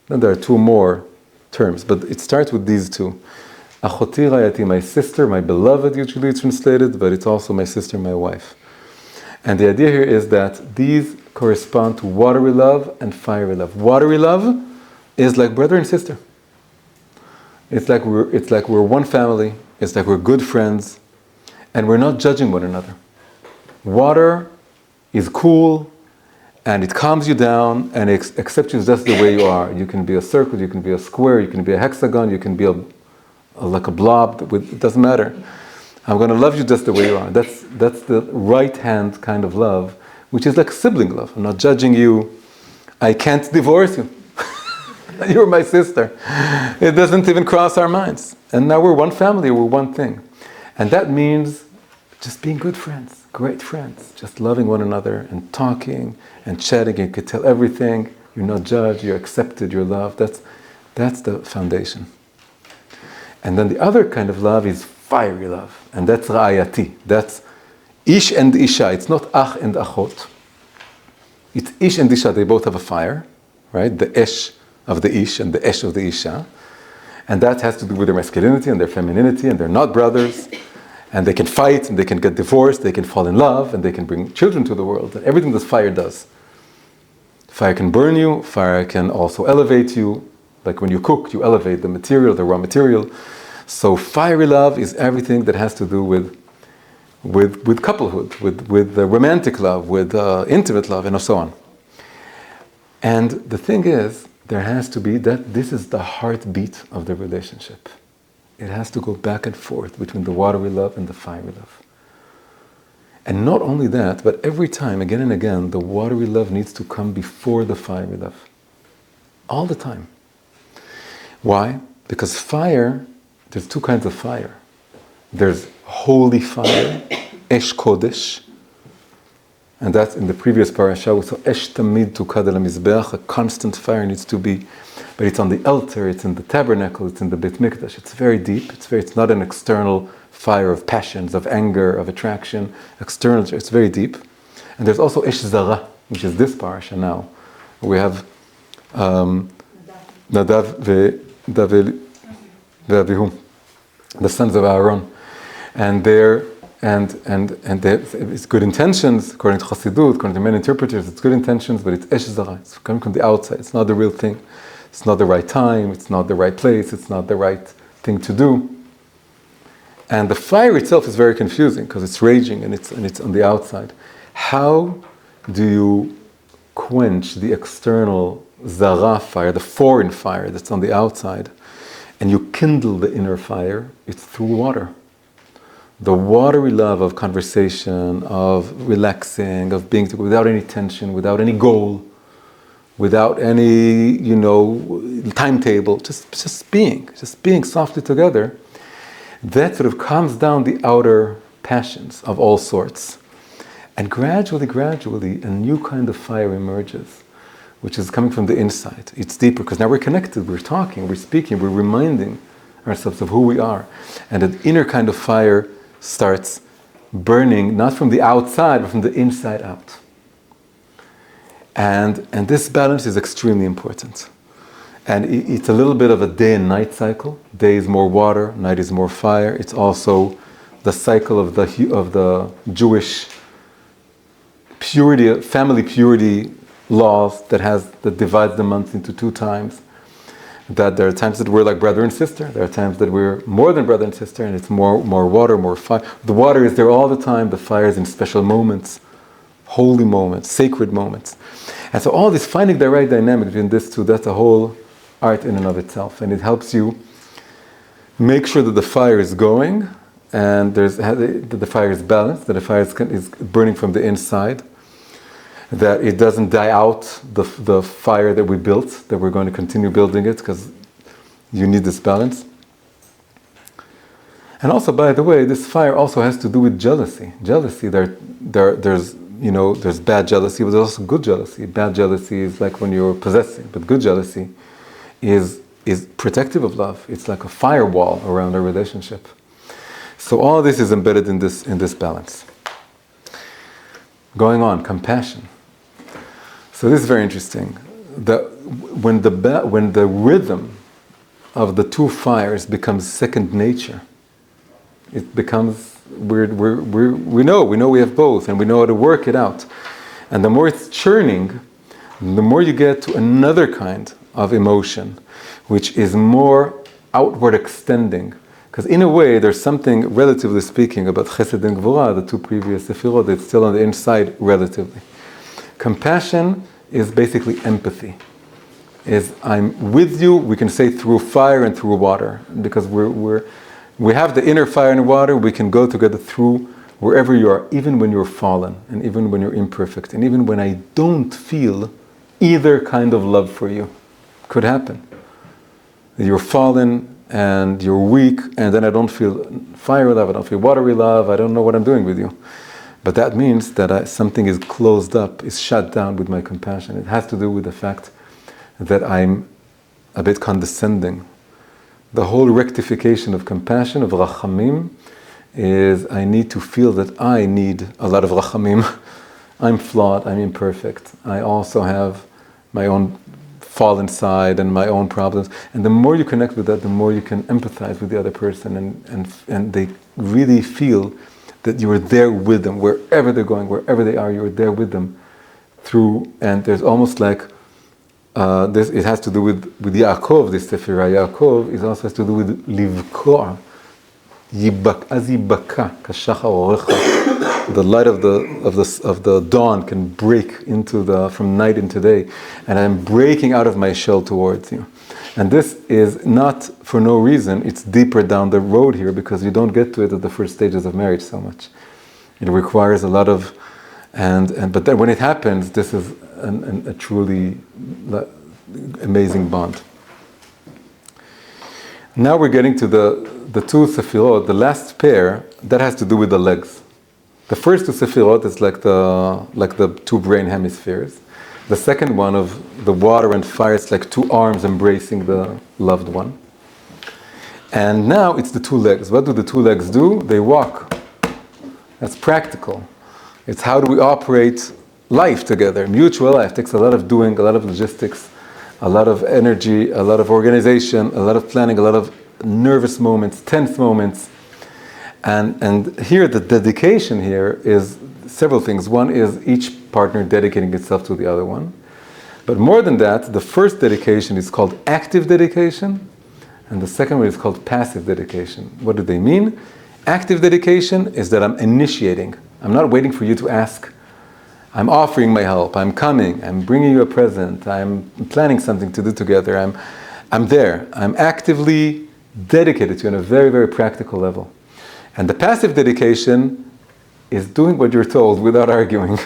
Then there are two more terms, but it starts with these two. Achoti Ra'ayati, my sister, my beloved, usually it's translated, but it's also my sister, my wife. And the idea here is that these correspond to watery love and fiery love. Watery love is like brother and sister. It's like we're one family. It's like we're good friends, and we're not judging one another. Water is cool, and it calms you down, and it accepts you just the way you are. You can be a circle, you can be a square, you can be a hexagon, you can be like a blob. It doesn't matter. I'm going to love you just the way you are. That's the right-hand kind of love, which is like sibling love. I'm not judging you. I can't divorce you. You're my sister. It doesn't even cross our minds. And now we're one family, we're one thing. And that means just being good friends, great friends, just loving one another and talking and chatting. You could tell everything. You're not judged, you're accepted, you're loved. That's the foundation. And then the other kind of love is fiery love, and that's ra'ayati. That's ish and isha. It's not ach and achot. It's ish and isha. They both have a fire, right? The esh of the ish and the esh of the isha. And that has to do with their masculinity and their femininity, and they're not brothers. And they can fight, and they can get divorced, they can fall in love, and they can bring children to the world. And everything that fire does. Fire can burn you, fire can also elevate you. Like when you cook, you elevate the material, the raw material. So fiery love is everything that has to do with couplehood, with romantic love, with intimate love, and so on. And the thing is, there has to be that this is the heartbeat of the relationship. It has to go back and forth between the watery love and the fiery love. And not only that, but every time, again and again, the watery love needs to come before the fiery love. All the time. Why? Because fire, there's two kinds of fire. There's holy fire, Esh Kodesh, and that's in the previous parasha. So Esh Tamid Tukad al Mizbeach, a constant fire needs to be, but it's on the altar, it's in the tabernacle, it's in the Beit Mikdash. It's very deep. It's not an external fire of passions, of anger, of attraction. External, it's very deep. And there's also Esh Zara, which is this parasha now. We have Nadav ve'Avihu, the sons of Aaron, and it's good intentions according to Chassidut, according to many interpreters. It's good intentions, but it's Esh Zara. It's coming from the outside. It's not the real thing. It's not the right time. It's not the right place. It's not the right thing to do. And the fire itself is very confusing because it's raging and it's on the outside. How do you quench the external Zara fire, the foreign fire that's on the outside, and you kindle the inner fire? It's through water. The watery love of conversation, of relaxing, of being together without any tension, without any goal, without any, timetable, just being softly together. That sort of calms down the outer passions of all sorts. And gradually, a new kind of fire emerges, which is coming from the inside. It's deeper, because now we're connected, we're talking, we're speaking, we're reminding ourselves of who we are. And an inner kind of fire starts burning, not from the outside, but from the inside out. And this balance is extremely important. And it's a little bit of a day and night cycle. Day is more water, night is more fire. It's also the cycle of the Jewish purity, family purity laws that divides the months into two times. That there are times that we're like brother and sister. There are times that we're more than brother and sister, and it's more water, more fire. The water is there all the time. The fire is in special moments, holy moments, sacred moments. And so all this, finding the right dynamic between these two, that's a whole art in and of itself. And it helps you make sure that the fire is going, and that the fire is balanced, that the fire is burning from the inside. that it doesn't die out, the fire that we built, that we're going to continue building it, because you need this balance. And also, by the way, this fire also has to do with jealousy. Jealousy, there's bad jealousy, but there's also good jealousy. Bad jealousy is like when you're possessing, but good jealousy is protective of love. It's like a firewall around a relationship. So all this is embedded in this balance. Going on, compassion. So this is very interesting. When the rhythm of the two fires becomes second nature, it becomes we know we have both, and we know how to work it out. And the more it's churning, the more you get to another kind of emotion, which is more outward extending. Because in a way, there's something, relatively speaking, about Chesed and Gvura, the two previous Sephirot, that's still on the inside, relatively. Compassion is basically empathy. Is I'm with you, we can say through fire and through water. Because we have the inner fire and water, we can go together through wherever you are, even when you're fallen, and even when you're imperfect, and even when I don't feel either kind of love for you. Could happen. You're fallen, and you're weak, and then I don't feel fire love, I don't feel watery love, I don't know what I'm doing with you. But that means that something is closed up, is shut down with my compassion. It has to do with the fact that I'm a bit condescending. The whole rectification of compassion, of rachamim, is I need to feel that I need a lot of rachamim. I'm flawed, I'm imperfect. I also have my own fallen side and my own problems. And the more you connect with that, the more you can empathize with the other person, and they really feel that you are there with them, wherever they're going, wherever they are, you're there with them. And there's almost like, it has to do with Yaakov, this Sephirah. Yaakov also has to do with livkoa. Az yibaka, kashachar orecha. The light of the dawn can break from night into day, and I'm breaking out of my shell towards you. And this is not for no reason. It's deeper down the road here, because you don't get to it at the first stages of marriage so much. It requires a lot of, but then when it happens, this is a truly amazing bond. Now we're getting to the two Sephirot, the last pair, that has to do with the legs. The first two Sephirot is like the two brain hemispheres. The second one of the water and fire, it's like two arms embracing the loved one. And now it's the two legs. What do the two legs do? They walk. That's practical. It's how do we operate life together. Mutual life takes a lot of doing, a lot of logistics, a lot of energy, a lot of organization, a lot of planning, a lot of nervous moments, tense moments. And here the dedication here is several things. One is each partner dedicating itself to the other one. But more than that, the first dedication is called active dedication, and the second one is called passive dedication. What do they mean? Active dedication is that I'm initiating. I'm not waiting for you to ask. I'm offering my help. I'm coming. I'm bringing you a present. I'm planning something to do together. I'm there. I'm actively dedicated to you on a very, very practical level. And the passive dedication is doing what you're told without arguing.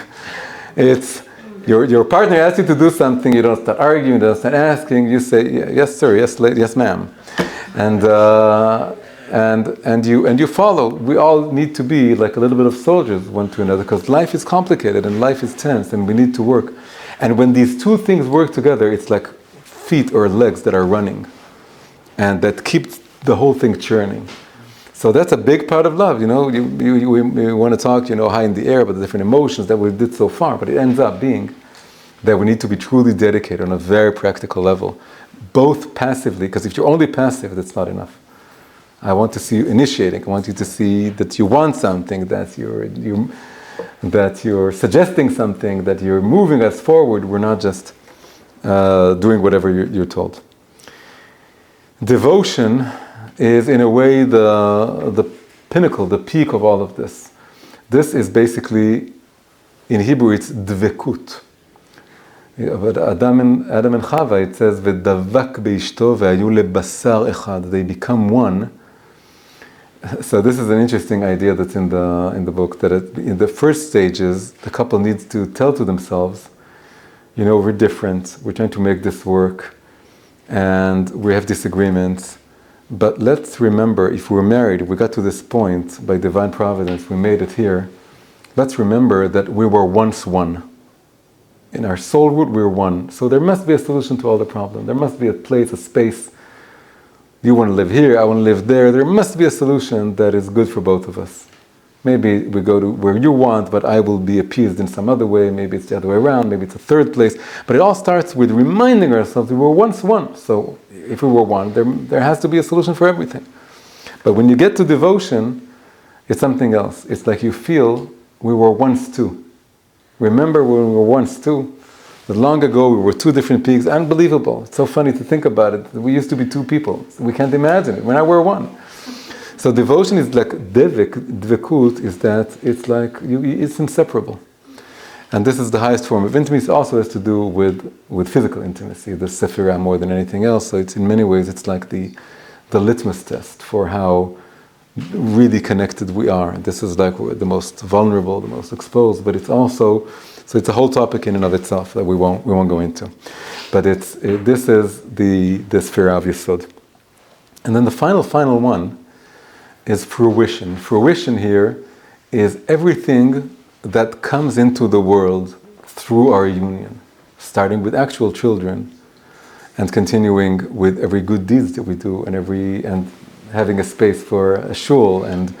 It's your partner asks you to do something, you don't start arguing, you don't start asking, you say, yes sir, yes ma'am. And you follow. We all need to be like a little bit of soldiers one to another, because life is complicated and life is tense and we need to work. And when these two things work together, it's like feet or legs that are running and that keep the whole thing churning. So that's a big part of love, we want to talk, high in the air about the different emotions that we did so far, but it ends up being that we need to be truly dedicated on a very practical level, both passively, because if you're only passive, that's not enough. I want to see you initiating. I want you to see that you want something, that you're suggesting something, that you're moving us forward. We're not just doing whatever you're told. Devotion is in a way the pinnacle, the peak of all of this. This is basically, in Hebrew, it's dvekut. But Adam and Chava, it says, "V'davak beishto ve'ayu lebasar echad." They become one, So this is an interesting idea that's in the book, that in the first stages, the couple needs to tell to themselves, we're different, we're trying to make this work, and we have disagreements, but let's remember, if we're married, if we got to this point, by divine providence, we made it here, let's remember that we were once one. In our soul root, we're one. So there must be a solution to all the problems. There must be a place, a space. You want to live here, I want to live there. There must be a solution that is good for both of us. Maybe we go to where you want, but I will be appeased in some other way. Maybe it's the other way around. Maybe it's a third place. But it all starts with reminding ourselves we were once one. So if we were one, there has to be a solution for everything. But when you get to devotion, it's something else. It's like you feel we were once two. Remember when we were once two? That long ago we were two different peaks. Unbelievable. It's so funny to think about it. We used to be two people. We can't imagine it. Now we're one. So devotion is like dvekut, is that it's like it's inseparable. And this is the highest form of intimacy. It also has to do with physical intimacy, the Sephirot more than anything else. So it's in many ways it's like the litmus test for how really connected we are. This is like the most vulnerable, the most exposed, but it's also, so it's a whole topic in and of itself that we won't go into. But this is the Sephirah of Yesod. And then the final one is fruition. Fruition here is everything that comes into the world through our union, starting with actual children and continuing with every good deeds that we do and having a space for a shul and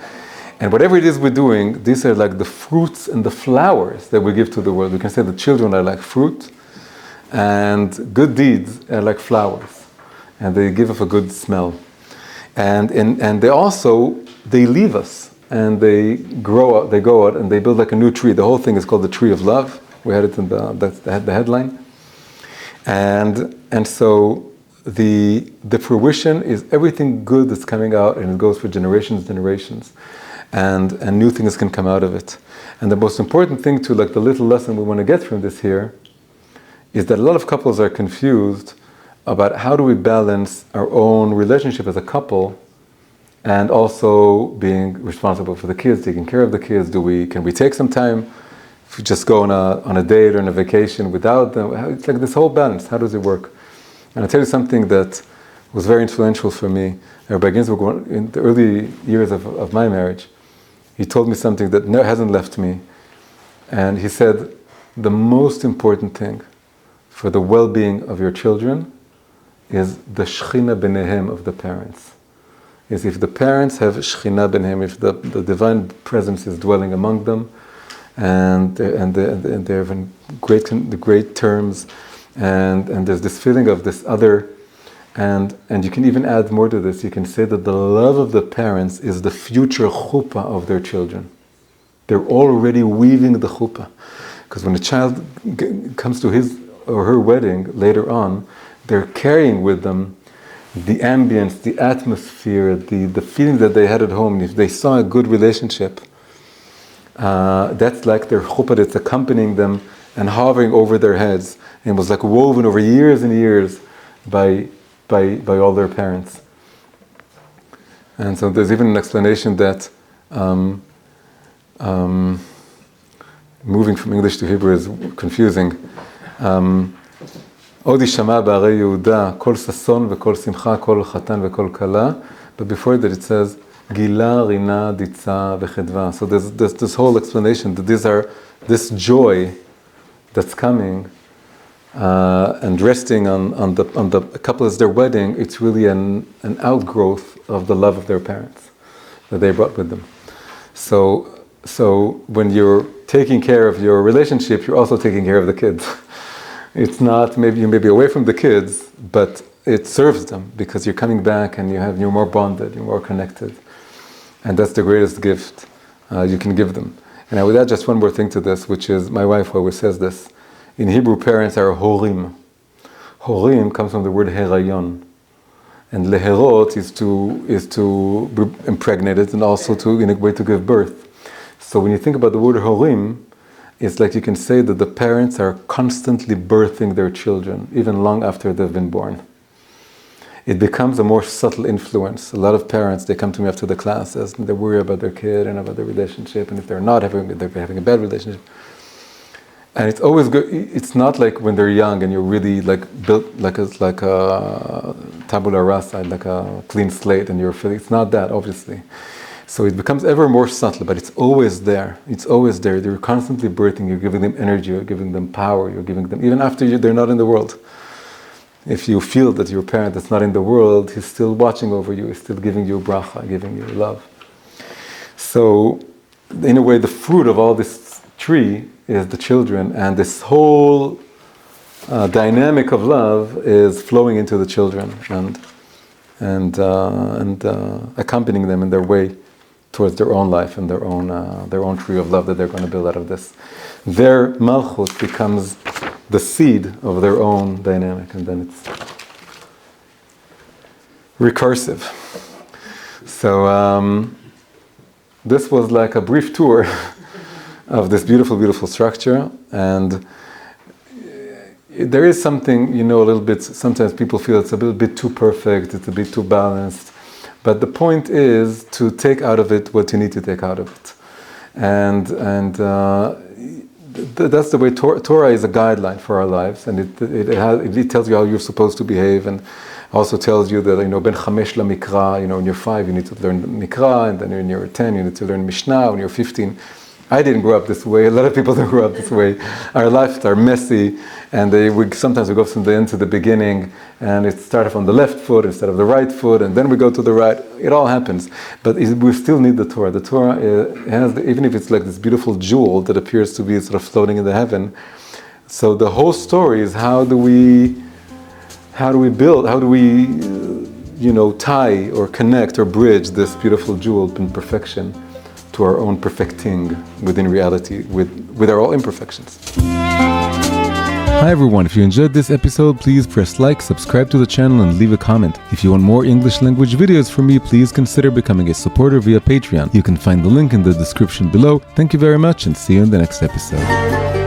whatever it is we're doing. These are like the fruits and the flowers that we give to the world. We can say the children are like fruit and good deeds are like flowers, and they give us a good smell. And they leave us and they grow out, they go out and they build like a new tree. The whole thing is called the tree of love. We had it in the headline. And so the fruition is everything good that's coming out, and it goes for generations, and new things can come out of it. And the most important thing to, like, the little lesson we want to get from this here is that a lot of couples are confused about how do we balance our own relationship as a couple and also being responsible for the kids, taking care of the kids. Can we take some time if we just go on a date or on a vacation without them? It's like this whole balance. How does it work? And I'll tell you something that was very influential for me. Rabbi Ginsburg, in the early years of my marriage, he told me something that hasn't left me. And he said, the most important thing for the well-being of your children is the shechina b'nehem of the parents. Is if the parents have shechina b'nehem, if the divine presence is dwelling among them, and they're in great terms, and there's this feeling of this other, and you can even add more to this. You can say that the love of the parents is the future chuppah of their children. They're already weaving the chuppah, because when a child comes to his or her wedding later on, they're carrying with them the ambience, the atmosphere, the feeling that they had at home. If they saw a good relationship, that's like their chuppah that's accompanying them and hovering over their heads, and was like woven over years and years by all their parents. And so there's even an explanation that moving from English to Hebrew is confusing. עוד ישמע בערי יהודה כל ששון וכל שמחה כל חתן וכל כלה, but before that it says גילה רינה דיצה וחדווה. So there's this whole explanation that this joy that's coming and resting on the couple as their wedding, it's really an outgrowth of the love of their parents that they brought with them. So when you're taking care of your relationship, you're also taking care of the kids. It's not, maybe you may be away from the kids, but it serves them because you're coming back and you're more bonded, you're more connected. And that's the greatest gift you can give them. And I would add just one more thing to this, which is, my wife always says this. In Hebrew, parents are horim. Horim comes from the word herayon. And leherot is to be impregnated and also in a way to give birth. So when you think about the word horim, it's like you can say that the parents are constantly birthing their children, even long after they've been born. it becomes a more subtle influence. A lot of parents, they come to me after the classes and they worry about their kid and about their relationship, and if they're having a bad relationship. And it's always good. It's not like when they're young and you're really like built like a tabula rasa, like a clean slate, and it's not that, obviously. So it becomes ever more subtle, but it's always there. It's always there. You're constantly birthing. You're giving them energy. You're giving them power. You're giving them, even after they're not in the world. If you feel that your parent that's not in the world, he's still watching over you. He's still giving you bracha, giving you love. So, in a way, the fruit of all this tree is the children, and this whole dynamic of love is flowing into the children and accompanying them in their way towards their own life and their own tree of love that they're going to build out of this. Their malchut becomes the seed of their own dynamic, and then it's recursive. So this was like a brief tour of this beautiful, beautiful structure, and there is something, a little bit, sometimes people feel it's a little bit too perfect, it's a bit too balanced, but the point is to take out of it what you need to take out of it. And that's the way Torah is a guideline for our lives, and it tells you how you're supposed to behave, and also tells you that, ben chamesh la mikra, when you're 5 you need to learn mikra, and then when you're 10 you need to learn mishnah, when you're 15. I didn't grow up this way. A lot of people don't grow up this way. Our lives are messy, and sometimes we go from the end to the beginning, and it started from the left foot instead of the right foot, and then we go to the right. It all happens, but we still need the Torah. The Torah has, even if it's like this beautiful jewel that appears to be sort of floating in the heaven. So the whole story is how do we build? How do we, tie or connect or bridge this beautiful jewel in perfection to our own perfecting within reality with our own imperfections. Hi everyone, if you enjoyed this episode, please press like, subscribe to the channel, and leave a comment. If you want more English language videos from me, please consider becoming a supporter via Patreon. You can find the link in the description below. Thank you very much, and see you in the next episode.